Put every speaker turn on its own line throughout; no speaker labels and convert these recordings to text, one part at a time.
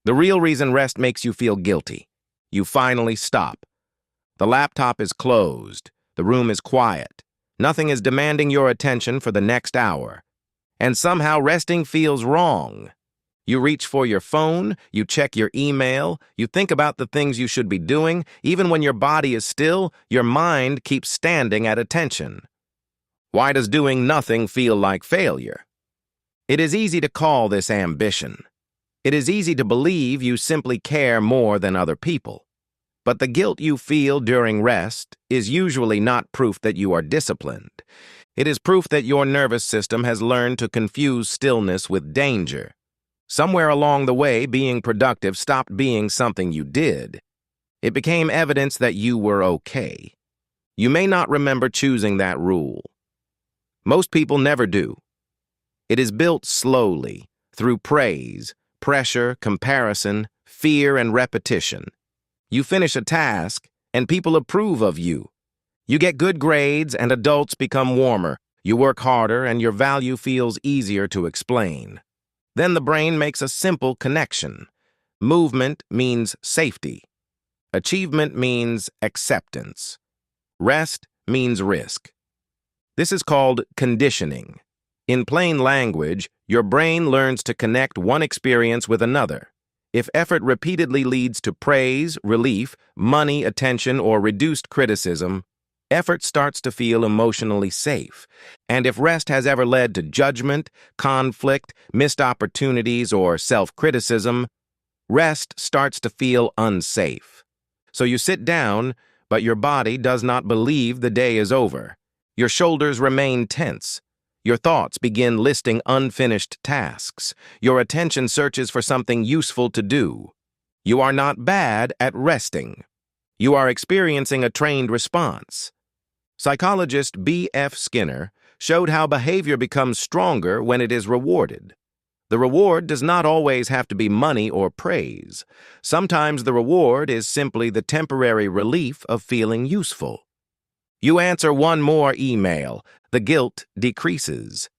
The real reason rest makes you feel guilty. You finally stop. The laptop is closed. The room is quiet. Nothing is demanding your attention for the next hour. And somehow resting feels wrong. You reach for your phone, you check your email, you think about the things you should be doing. Even when your body is still, your mind keeps standing at attention. Why does doing nothing feel like failure? It is easy to call this ambition. It is easy to believe you simply care more than other people. But the guilt you feel during rest is usually not proof that you are disciplined. It is proof that your nervous system has learned to confuse stillness with danger. Somewhere along the way, being productive stopped being something you did. It became evidence that you were okay. You may not remember choosing that rule. Most people never do. It is built slowly, through praise, pressure, comparison, fear, and repetition. You finish a task, and people approve of you. You get good grades, and adults become warmer. You work harder, and your value feels easier to explain. Then the brain makes a simple connection. Movement means safety. Achievement means acceptance. Rest means risk. This is called conditioning. In plain language, your brain learns to connect one experience with another. If effort repeatedly leads to praise, relief, money, attention, or reduced criticism, effort starts to feel emotionally safe. And if rest has ever led to judgment, conflict, missed opportunities, or self-criticism, rest starts to feel unsafe. So you sit down, but your body does not believe the day is over. Your shoulders remain tense. Your thoughts begin listing unfinished tasks. Your attention searches for something useful to do. You are not bad at resting. You are experiencing a trained response. Psychologist B.F. Skinner showed how behavior becomes stronger when it is rewarded. The reward does not always have to be money or praise. Sometimes the reward is simply the temporary relief of feeling useful. You answer one more email, the guilt decreases.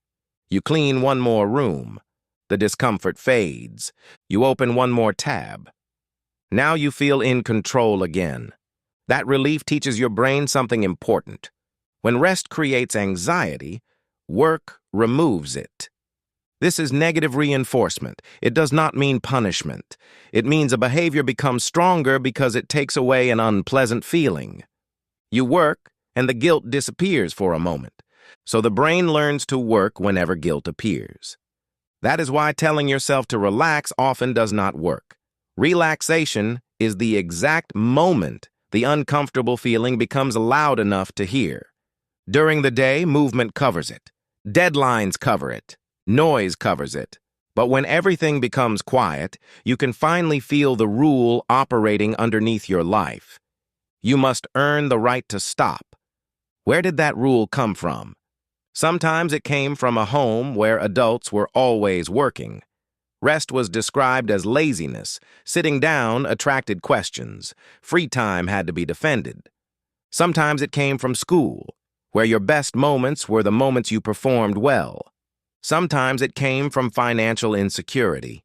You clean one more room, the discomfort fades. You open one more tab. Now you feel in control again. That relief teaches your brain something important. When rest creates anxiety, work removes it. This is negative reinforcement. It does not mean punishment. It means a behavior becomes stronger because it takes away an unpleasant feeling. You work, and the guilt disappears for a moment. So the brain learns to work whenever guilt appears. That is why telling yourself to relax often does not work. Relaxation is the exact moment the uncomfortable feeling becomes loud enough to hear. During the day, movement covers it. Deadlines cover it. Noise covers it. But when everything becomes quiet, you can finally feel the rule operating underneath your life. You must earn the right to stop. Where did that rule come from? Sometimes it came from a home where adults were always working. Rest was described as laziness. Sitting down attracted questions. Free time had to be defended. Sometimes it came from school, where your best moments were the moments you performed well. Sometimes it came from financial insecurity.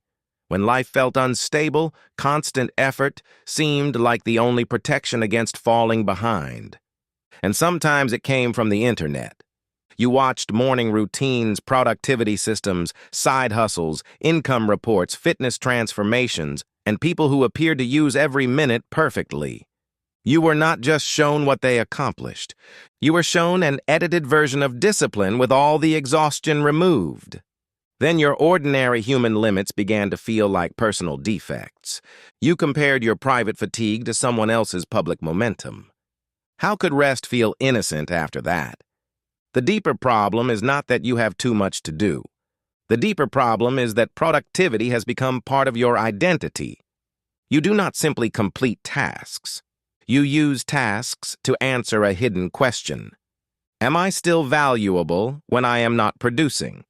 When life felt unstable, constant effort seemed like the only protection against falling behind. And sometimes it came from the internet. You watched morning routines, productivity systems, side hustles, income reports, fitness transformations, and people who appeared to use every minute perfectly. You were not just shown what they accomplished. You were shown an edited version of discipline with all the exhaustion removed. Then your ordinary human limits began to feel like personal defects. You compared your private fatigue to someone else's public momentum. How could rest feel innocent after that? The deeper problem is not that you have too much to do. The deeper problem is that productivity has become part of your identity. You do not simply complete tasks. You use tasks to answer a hidden question. Am I still valuable when I am not producing?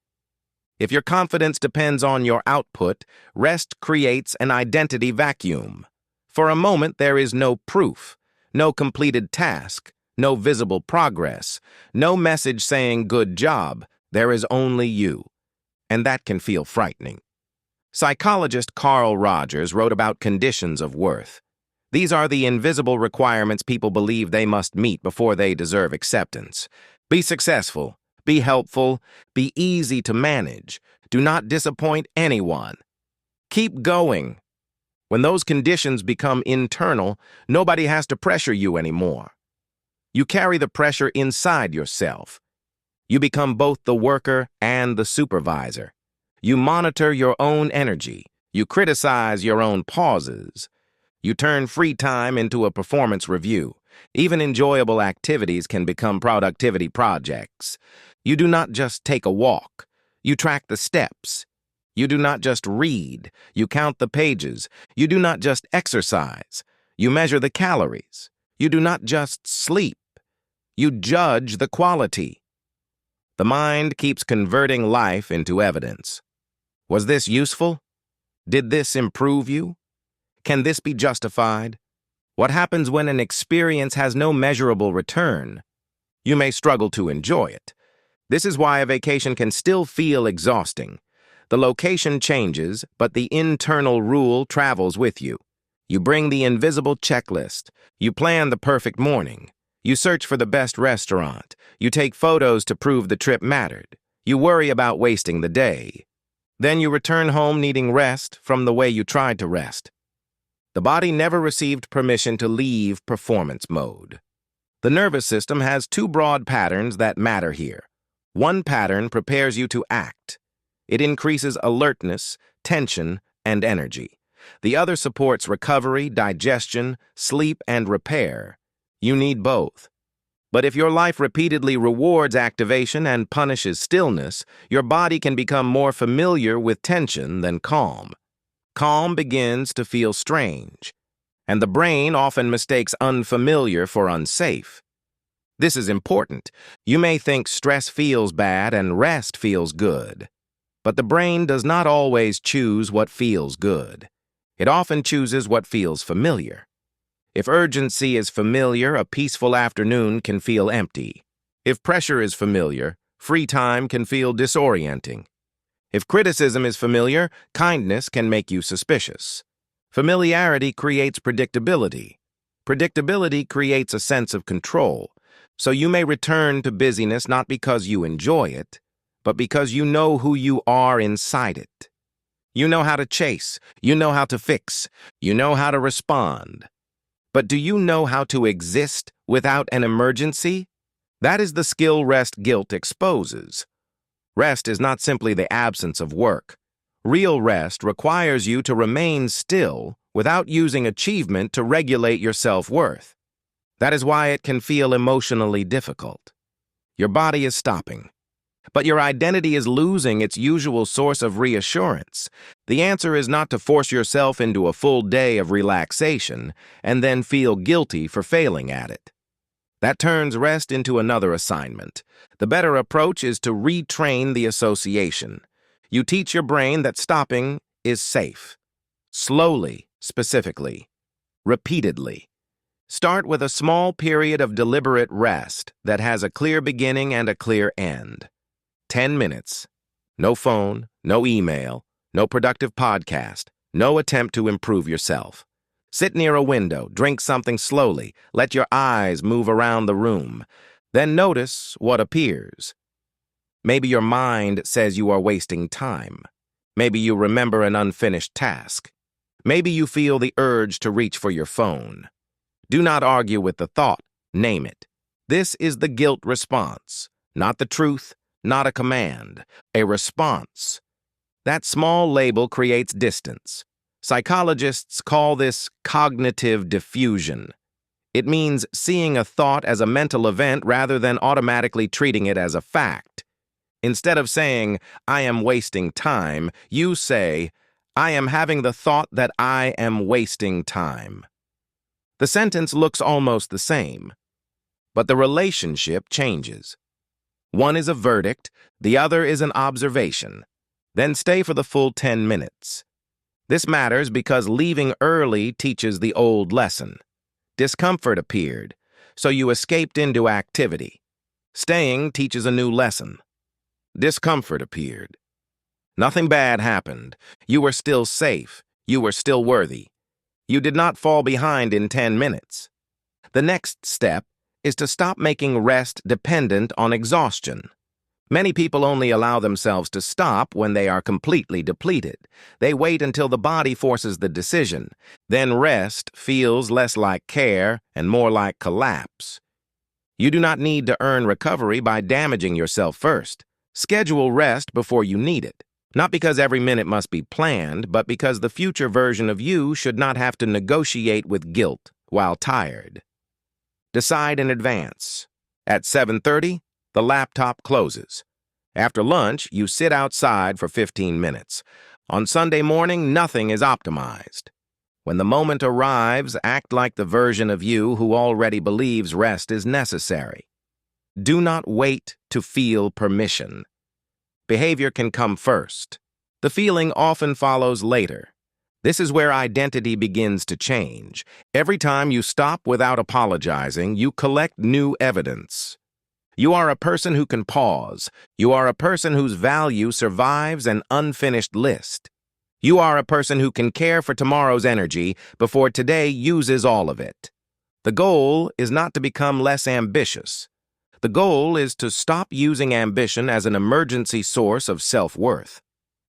If your confidence depends on your output, rest creates an identity vacuum. For a moment, there is no proof. No completed task, no visible progress, no message saying good job. There is only you. And that can feel frightening. Psychologist Carl Rogers wrote about conditions of worth. These are the invisible requirements people believe they must meet before they deserve acceptance. Be successful, be helpful, be easy to manage. Do not disappoint anyone. Keep going. When those conditions become internal, nobody has to pressure you anymore. You carry the pressure inside yourself. You become both the worker and the supervisor. You monitor your own energy. You criticize your own pauses. You turn free time into a performance review. Even enjoyable activities can become productivity projects. You do not just take a walk. You track the steps. You do not just read. You count the pages. You do not just exercise. You measure the calories. You do not just sleep. You judge the quality. The mind keeps converting life into evidence. Was this useful? Did this improve you? Can this be justified? What happens when an experience has no measurable return? You may struggle to enjoy it. This is why a vacation can still feel exhausting. The location changes, but the internal rule travels with you. You bring the invisible checklist. You plan the perfect morning. You search for the best restaurant. You take photos to prove the trip mattered. You worry about wasting the day. Then you return home needing rest from the way you tried to rest. The body never received permission to leave performance mode. The nervous system has two broad patterns that matter here. One pattern prepares you to act. It increases alertness, tension, and energy. The other supports recovery, digestion, sleep, and repair. You need both. But if your life repeatedly rewards activation and punishes stillness, your body can become more familiar with tension than calm. Calm begins to feel strange, and the brain often mistakes unfamiliar for unsafe. This is important. You may think stress feels bad and rest feels good. But the brain does not always choose what feels good. It often chooses what feels familiar. If urgency is familiar, a peaceful afternoon can feel empty. If pressure is familiar, free time can feel disorienting. If criticism is familiar, kindness can make you suspicious. Familiarity creates predictability. Predictability creates a sense of control. So you may return to busyness not because you enjoy it, but because you know who you are inside it. You know how to chase. You know how to fix. You know how to respond. But do you know how to exist without an emergency? That is the skill rest guilt exposes. Rest is not simply the absence of work. Real rest requires you to remain still without using achievement to regulate your self-worth. That is why it can feel emotionally difficult. Your body is stopping, but your identity is losing its usual source of reassurance. The answer is not to force yourself into a full day of relaxation and then feel guilty for failing at it. That turns rest into another assignment. The better approach is to retrain the association. You teach your brain that stopping is safe. Slowly, specifically. Repeatedly. Start with a small period of deliberate rest that has a clear beginning and a clear end. 10 minutes. No phone, no email, no productive podcast, no attempt to improve yourself. Sit near a window, drink something slowly, let your eyes move around the room. Then notice what appears. Maybe your mind says you are wasting time. Maybe you remember an unfinished task. Maybe you feel the urge to reach for your phone. Do not argue with the thought, name it. This is the guilt response, not the truth, not a command, a response. That small label creates distance. Psychologists call this cognitive diffusion. It means seeing a thought as a mental event rather than automatically treating it as a fact. Instead of saying, I am wasting time, you say, I am having the thought that I am wasting time. The sentence looks almost the same, but the relationship changes. One is a verdict, the other is an observation. Then stay for the full 10 minutes. This matters because leaving early teaches the old lesson. Discomfort appeared, so you escaped into activity. Staying teaches a new lesson. Discomfort appeared. Nothing bad happened. You were still safe. You were still worthy. You did not fall behind in 10 minutes. The next step is to stop making rest dependent on exhaustion. Many people only allow themselves to stop when they are completely depleted. They wait until the body forces the decision. Then rest feels less like care and more like collapse. You do not need to earn recovery by damaging yourself first. Schedule rest before you need it. Not because every minute must be planned, but because the future version of you should not have to negotiate with guilt while tired. Decide in advance. At 7:30, the laptop closes. After lunch, you sit outside for 15 minutes. On Sunday morning, nothing is optimized. When the moment arrives, act like the version of you who already believes rest is necessary. Do not wait to feel permission. Behavior can come first. The feeling often follows later. This is where identity begins to change. Every time you stop without apologizing, you collect new evidence. You are a person who can pause. You are a person whose value survives an unfinished list. You are a person who can care for tomorrow's energy before today uses all of it. The goal is not to become less ambitious. The goal is to stop using ambition as an emergency source of self-worth.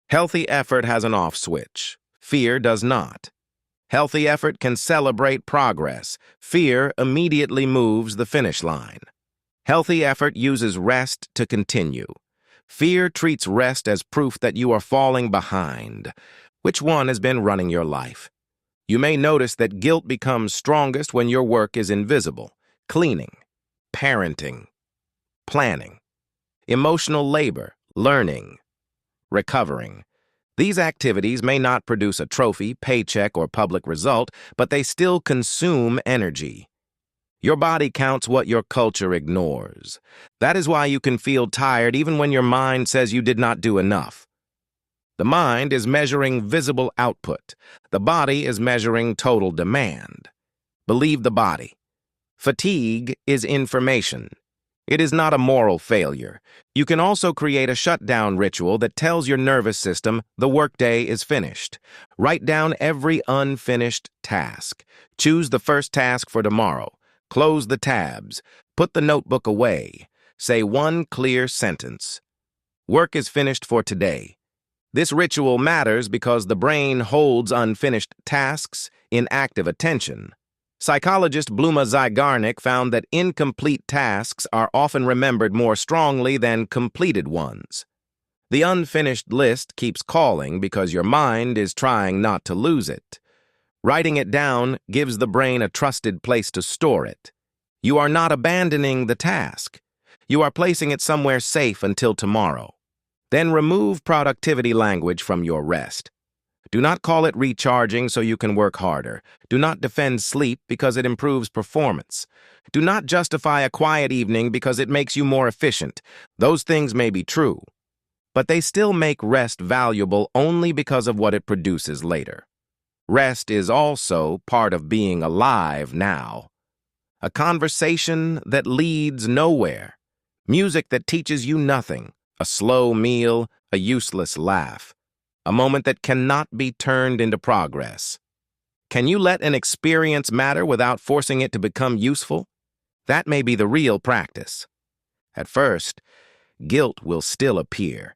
Healthy effort has an off switch. Fear does not. Healthy effort can celebrate progress. Fear immediately moves the finish line. Healthy effort uses rest to continue. Fear treats rest as proof that you are falling behind. Which one has been running your life? You may notice that guilt becomes strongest when your work is invisible. Cleaning, parenting, planning, emotional labor, learning, recovering. These activities may not produce a trophy, paycheck, or public result, but they still consume energy. Your body counts what your culture ignores. That is why you can feel tired even when your mind says you did not do enough. The mind is measuring visible output. The body is measuring total demand. Believe the body. Fatigue is information. It is not a moral failure. You can also create a shutdown ritual that tells your nervous system the workday is finished. Write down every unfinished task. Choose the first task for tomorrow. Close the tabs. Put the notebook away. Say one clear sentence. Work is finished for today. This ritual matters because the brain holds unfinished tasks in active attention. Psychologist Bluma Zygarnik found that incomplete tasks are often remembered more strongly than completed ones. The unfinished list keeps calling because your mind is trying not to lose it. Writing it down gives the brain a trusted place to store it. You are not abandoning the task. You are placing it somewhere safe until tomorrow. Then remove productivity language from your rest. Do not call it recharging so you can work harder. Do not defend sleep because it improves performance. Do not justify a quiet evening because it makes you more efficient. Those things may be true, but they still make rest valuable only because of what it produces later. Rest is also part of being alive now. A conversation that leads nowhere. Music that teaches you nothing. A slow meal, a useless laugh. A moment that cannot be turned into progress. Can you let an experience matter without forcing it to become useful? That may be the real practice. At first, guilt will still appear.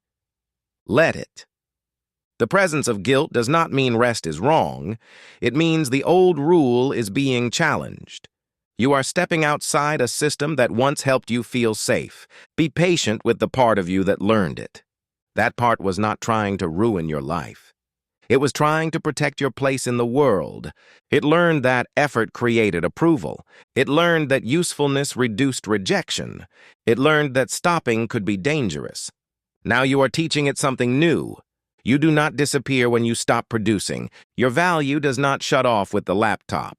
Let it. The presence of guilt does not mean rest is wrong. It means the old rule is being challenged. You are stepping outside a system that once helped you feel safe. Be patient with the part of you that learned it. That part was not trying to ruin your life. It was trying to protect your place in the world. It learned that effort created approval. It learned that usefulness reduced rejection. It learned that stopping could be dangerous. Now you are teaching it something new. You do not disappear when you stop producing. Your value does not shut off with the laptop.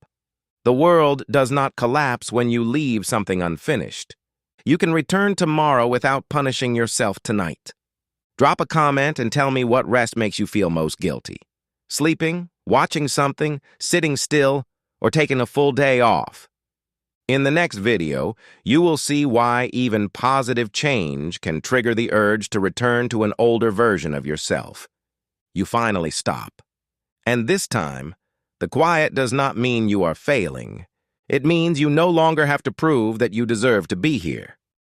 The world does not collapse when you leave something unfinished. You can return tomorrow without punishing yourself tonight. Drop a comment and tell me what rest makes you feel most guilty. Sleeping, watching something, sitting still, or taking a full day off. In the next video, you will see why even positive change can trigger the urge to return to an older version of yourself. You finally stop. And this time, the quiet does not mean you are failing. It means you no longer have to prove that you deserve to be here.